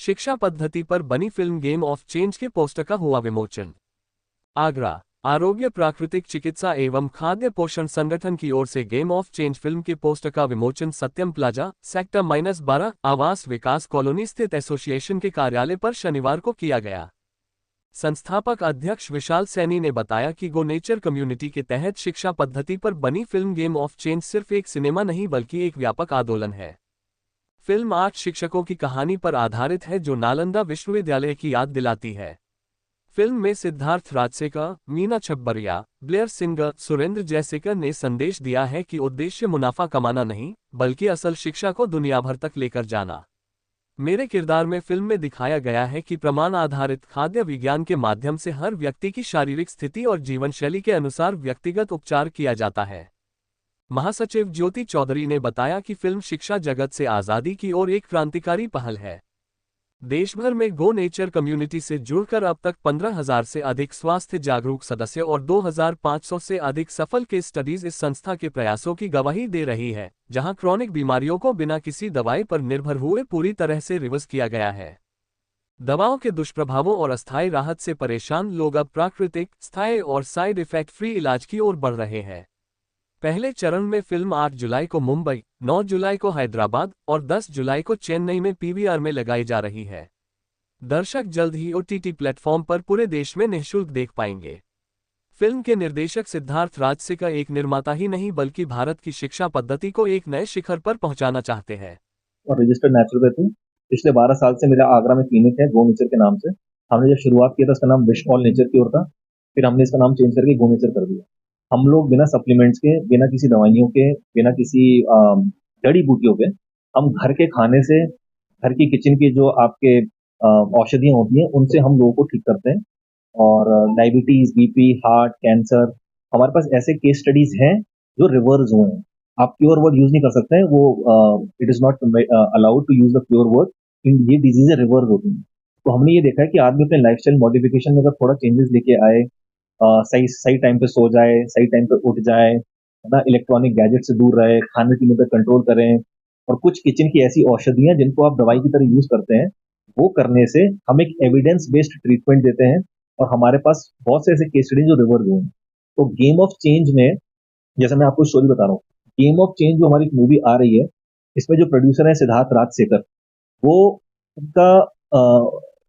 शिक्षा पद्धति पर बनी फिल्म गेम ऑफ चेंज के पोस्टर का हुआ विमोचन। आगरा आरोग्य प्राकृतिक चिकित्सा एवं खाद्य पोषण संगठन की ओर से गेम ऑफ चेंज फिल्म के पोस्टर का विमोचन सत्यम प्लाजा सेक्टर -12 आवास विकास कॉलोनी स्थित एसोसिएशन के कार्यालय पर शनिवार को किया गया। संस्थापक अध्यक्ष विशाल सैनी ने बताया कि गो नेचर कम्युनिटी के तहत शिक्षा पद्धति पर बनी फिल्म गेम ऑफ चेंज सिर्फ एक सिनेमा नहीं बल्कि एक व्यापक आंदोलन है। फिल्म 8 शिक्षकों की कहानी पर आधारित है जो नालंदा विश्वविद्यालय की याद दिलाती है। फिल्म में सिद्धार्थ राजसेकर, मीना छब्बरिया, ब्लेयर सिंगर, सुरेंद्र जयसेकर ने संदेश दिया है कि उद्देश्य मुनाफा कमाना नहीं बल्कि असल शिक्षा को दुनिया भर तक लेकर जाना। मेरे किरदार में फिल्म में दिखाया गया है कि प्रमाण आधारित खाद्य विज्ञान के माध्यम से हर व्यक्ति की शारीरिक स्थिति और जीवन शैली के अनुसार व्यक्तिगत उपचार किया जाता है। महासचिव ज्योति चौधरी ने बताया कि फिल्म शिक्षा जगत से आज़ादी की ओर एक क्रांतिकारी पहल है। देश भर में गो नेचर कम्युनिटी से जुड़कर अब तक 15,000 से अधिक स्वास्थ्य जागरूक सदस्य और 2,500 से अधिक सफल केस स्टडीज इस संस्था के प्रयासों की गवाही दे रही है, जहां क्रॉनिक बीमारियों को बिना किसी दवाई पर निर्भर हुए पूरी तरह से रिवर्स किया गया है। दवाओं के दुष्प्रभावों और अस्थायी राहत से परेशान लोग अब प्राकृतिक, स्थायी और साइड इफेक्ट फ्री इलाज की ओर बढ़ रहे हैं। पहले चरण में फिल्म 8 जुलाई को मुंबई, 9 जुलाई को हैदराबाद और 10 जुलाई को चेन्नई में पीवीआर में लगाई जा रही है। दर्शक जल्द ही ओटीटी प्लेटफॉर्म पर पूरे देश में निःशुल्क देख पाएंगे। फिल्म के निर्देशक सिद्धार्थ राजसेकर एक निर्माता ही नहीं बल्कि भारत की शिक्षा पद्धति को एक नए शिखर पर पहुंचाना चाहते हैं। और रजिस्टर्ड नेचुरोपैथी पिछले 12 साल से मेरा आगरा में क्लिनिक है गो नेचर के नाम से। हमने जब शुरुआत किया था उसका नाम विश ऑल नेचर की ओर था, फिर हमने इसका नाम चेंज करके गो नेचर कर दिया। हम लोग बिना सप्लीमेंट्स के, बिना किसी दवाइयों के, बिना किसी जड़ी बूटियों के, हम घर के खाने से, घर की किचन की जो आपके औषधियाँ होती हैं उनसे हम लोगों को ठीक करते हैं। और डायबिटीज, बीपी, हार्ट, कैंसर, हमारे पास ऐसे केस स्टडीज हैं जो रिवर्स हुए हैं। आप प्योर वर्ड यूज नहीं कर सकते हैं, वो it is not allowed to use the pure word. ये डिजीजें रिवर्स होती हैं। तो हमने ये देखा है कि आदमी अपने लाइफस्टाइल मॉडिफिकेशन में अगर थोड़ा चेंजेस लेके आए, सही सही टाइम पे सो जाए, सही टाइम पे उठ जाए, है ना, इलेक्ट्रॉनिक गैजेट से दूर रहे, खाने पीने पे कंट्रोल करें, और कुछ किचन की ऐसी औषधियां जिनको आप दवाई की तरह यूज करते हैं, वो करने से हम एक एविडेंस बेस्ड ट्रीटमेंट देते हैं। और हमारे पास बहुत से ऐसे केस स्टडी जो रिवर्स हुए हैं। तो गेम ऑफ चेंज में, जैसे मैं आपको स्टोरी बता रहा हूँ, गेम ऑफ चेंज जो हमारी मूवी आ रही है, इसमें जो प्रोड्यूसर है सिद्धार्थ राजसेकर, वो उनका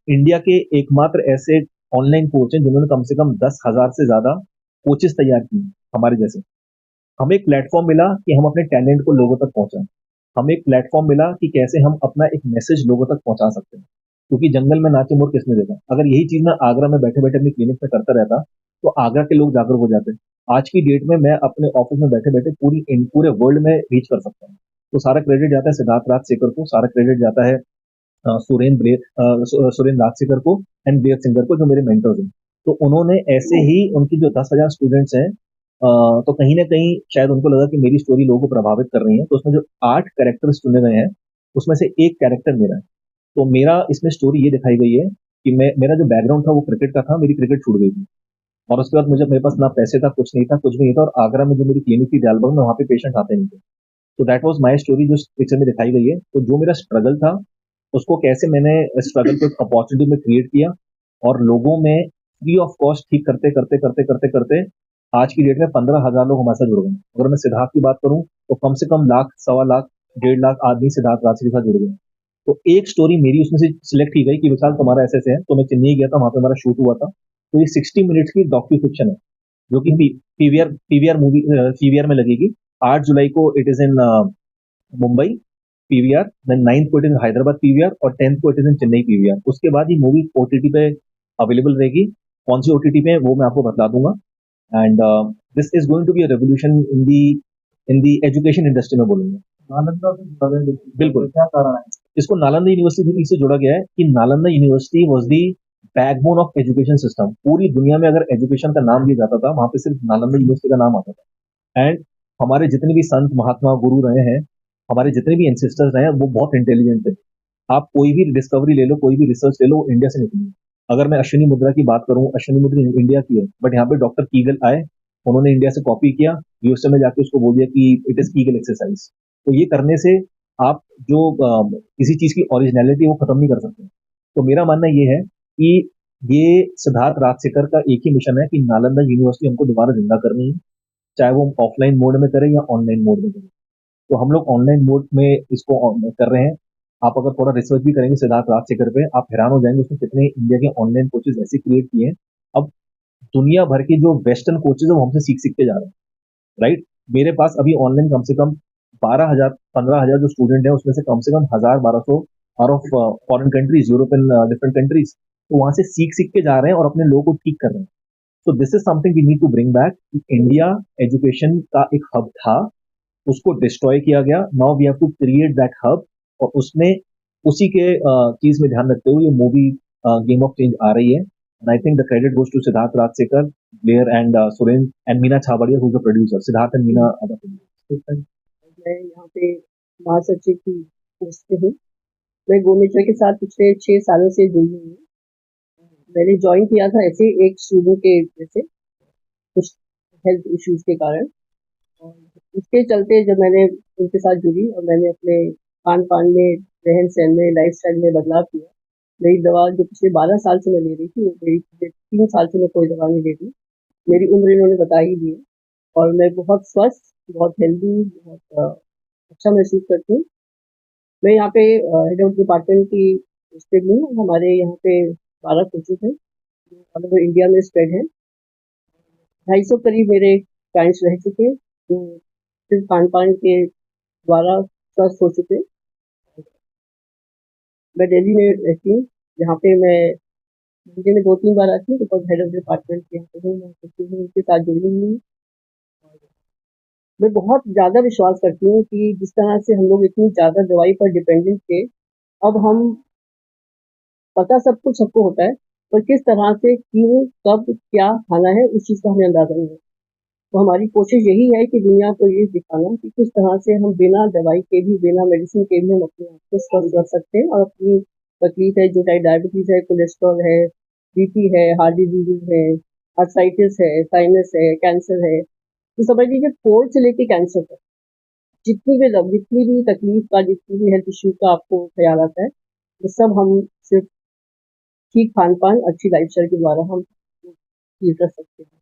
इंडिया के एकमात्र ऐसे ऑनलाइन कोच हैं जिन्होंने कम से कम 10,000 से ज्यादा कोचेस तैयार किए हमारे जैसे। हमें एक प्लेटफॉर्म मिला कि हम अपने टैलेंट को लोगों तक पहुंचाएं। हमें एक प्लेटफॉर्म मिला कि कैसे हम अपना एक मैसेज लोगों तक पहुंचा सकते हैं, क्योंकि जंगल में नाचे मोर किसने देखा। अगर यही चीज मैं आगरा में बैठे बैठे अपनी क्लिनिक में करता रहता तो आगरा के लोग जागरूक हो जाते। आज की डेट में मैं अपने ऑफिस में बैठे बैठे पूरे वर्ल्ड में रीच कर सकता हूँ। तो सारा क्रेडिट जाता है सिद्धार्थ राजसेकर को, सारा क्रेडिट जाता है सुरेंद्र राजसेकर को एंड ब्लेयर सिंगर को, जो मेरे मेंटर्स हैं। तो उन्होंने ऐसे ही उनकी जो 10,000 स्टूडेंट्स हैं, तो कहीं ना कहीं शायद उनको लगा कि मेरी स्टोरी लोगों को प्रभावित कर रही है, तो उसमें जो 8 कैरेक्टर्स चुने गए हैं उसमें से एक कैरेक्टर मेरा है। तो मेरा इसमें स्टोरी ये दिखाई गई है कि मेरा जो बैकग्राउंड था वो क्रिकेट का था, मेरी क्रिकेट छूट गई थी, और उसके बाद मेरे पास ना पैसे था, कुछ नहीं था, कुछ भी नहीं था। और आगरा में जो मेरी क्लिनिक थी डालबाग में, वहाँ पे पेशेंट आते नहीं थे। तो दैट वाज माय स्टोरी जो पिक्चर में दिखाई गई है। तो जो मेरा स्ट्रगल था, उसको कैसे मैंने स्ट्रगल को एक अपॉर्चुनिटी में क्रिएट किया, और लोगों में फ्री ऑफ कॉस्ट ठीक करते करते करते करते करते आज की डेट में 15,000 लोग हमारे साथ जुड़ गए। अगर मैं सिद्धार्थ की बात करूं तो कम से कम लाख, 1.25 लाख, 1.5 लाख आदमी सिद्धार्थ राजसी के साथ जुड़ गए। तो एक स्टोरी मेरी उसमें से सिलेक्ट की गई कि विशाल तुम्हारा ऐसे ऐसे है। तो मैं चेन्नई गया था, वहां पे हमारा शूट हुआ था। तो ये 60 मिनट्स की डॉक्यू फिक्शन है, जो कि पीवीआर में लगेगी। 8 जुलाई को it is in Mumbai PVR, then 9th को it is in Hyderabad PVR, और 10th को it is in Chennai PVR. उसके बाद ये मूवी ओटीटी पे अवेलेबल रहेगी। कौन सी ओटीटी पे वो मैं आपको बता दूंगा। And this is going to be a revolution in the education industry में बोलूंगा। नालंदा से जुड़ा गया है, बिल्कुल। क्या कारण है इसको नालंदा यूनिवर्सिटी से जोड़ा गया है? कि Nalanda university was the backbone of education system. पूरी दुनिया में अगर एजुकेशन का नाम लिया जाता था, वहां पे सिर्फ नालंदा यूनिवर्सिटी का नाम आता था। एंड हमारे जितने भी संत महात्मा गुरु रहे हैं, हमारे जितने भी एंसेस्टर्स रहे हैं, वो बहुत इंटेलिजेंट थे। आप कोई भी डिस्कवरी ले लो, कोई भी रिसर्च ले लो, वो इंडिया से निकली है। अगर मैं अश्विनी मुद्रा की बात करूं, अश्विनी मुद्रा इंडिया की है, बट यहाँ पे डॉक्टर कीगल आए, उन्होंने इंडिया से कॉपी किया, यूएसए में जाके उसको बोल दिया कि इट इज कीगल एक्सरसाइज। तो ये करने से आप जो किसी चीज की ओरिजिनलिटी वो खत्म नहीं कर सकते। तो मेरा मानना ये है कि ये सिद्धार्थ राजसेकर का एक ही मिशन है कि नालंदा यूनिवर्सिटी हमको दोबारा जिंदा करनी है, चाहे वो हम ऑफलाइन मोड में करें या ऑनलाइन मोड में करें। तो हम लोग ऑनलाइन मोड में इसको कर रहे हैं। आप अगर थोड़ा रिसर्च भी करेंगे सिद्धार्थ राजसेकर पे, आप हैरान हो जाएंगे उसने कितने इंडिया के ऑनलाइन कोचेज ऐसे क्रिएट किए हैं। अब दुनिया भर के जो वेस्टर्न कोचेज है वो हमसे सीख सीख के जा रहे हैं, राइट। मेरे पास अभी ऑनलाइन कम से कम 12,000 15,000 जो स्टूडेंट है उसमें से कम 1,000 1,200 out of foreign countries, European different countries, तो वहां से सीख सीख के जा रहे हैं और अपने लोगों को ठीक कर रहे हैं। So this is something we need to bring back. India education का एक हब था, उसको डिस्ट्रॉय किया गया। Now we have to create that hub, और उसमें उसी के चीज में ध्यान रखते हुए ये मूवी गेम ऑफ चेंज आ रही है। And I think the credit goes to Siddharth Rajasekar, Blair and Suren and Meena Chhabadia, who's the producer. Siddharth and Meena are the producers. मैं यहाँ पे महासचिव की पोस्ट पे हूँ। मैं गो नेचर के साथ पिछले 6 सालों से जुड़ी हुई हूँ। मैंने ज्वाइन किया था ऐसे एक स्टूडेंट के जैसे कुछ हेल्थ इश्यूज के कारण, और इसके चलते जब मैंने उनके साथ जुड़ी और मैंने अपने खान पान में, रहन सहन में, लाइफ स्टाइल में बदलाव किया। मेरी दवा जो पिछले 12 साल से मैं ले रही थी, वो मेरी पिछले 3 साल से मैं कोई दवा नहीं ले रही। मेरी उम्र इन्होंने बता ही दी है, और मैं बहुत स्वस्थ, बहुत हेल्दी, बहुत अच्छा महसूस करती हूँ। मैं यहाँ पे हेड ऑफ डिपार्टमेंट की उस पे भी हूँ। हमारे यहाँ पे 12 कोचेज हैं जो ऑल ओवर इंडिया में स्प्रेड है। 250 करीब मेरे क्लाइंट्स रह चुके हैं जो सिर्फ खान पान के द्वारा स्वस्थ हो चुके हैं। मैं दिल्ली में रहती हूँ, जहाँ पे मैं महीने में 2-3 बार आती हूँ, बिकॉज हेड ऑफ डिपार्टमेंट के यहाँ पे हूँ, मैं उनके साथ जुड़ी हुई हूँ। मैं बहुत ज़्यादा विश्वास करती हूँ कि जिस तरह से हम लोग इतनी ज़्यादा दवाई पर डिपेंडेंट थे, अब हम पता सब कुछ सबको होता है, पर किस तरह से, क्यों, कब, क्या खाना है, उस चीज़ का हमें अंदाज़ा नहीं है। तो हमारी कोशिश यही है कि दुनिया को ये दिखाना कि किस तरह से हम बिना दवाई के भी, बिना मेडिसिन के भी हम अपने आप को स्वस्थ रख सकते हैं, और अपनी तकलीफ है जो डायबिटीज़ है, कोलेस्ट्रॉल है, बीपी है, हार्ट डिजीज़ है, आर्थराइटिस है, साइनस है, कैंसर है, तो समझ लीजिए कोल्ड से लेके कैंसर तक जितनी भी तकलीफ का, जितनी भी हेल्थ इश्यू का आपको ख्याल आता है, वो सब हम सिर्फ ठीक खान पान, अच्छी लाइफ स्टाइल के द्वारा हम ठीक कर सकते हैं।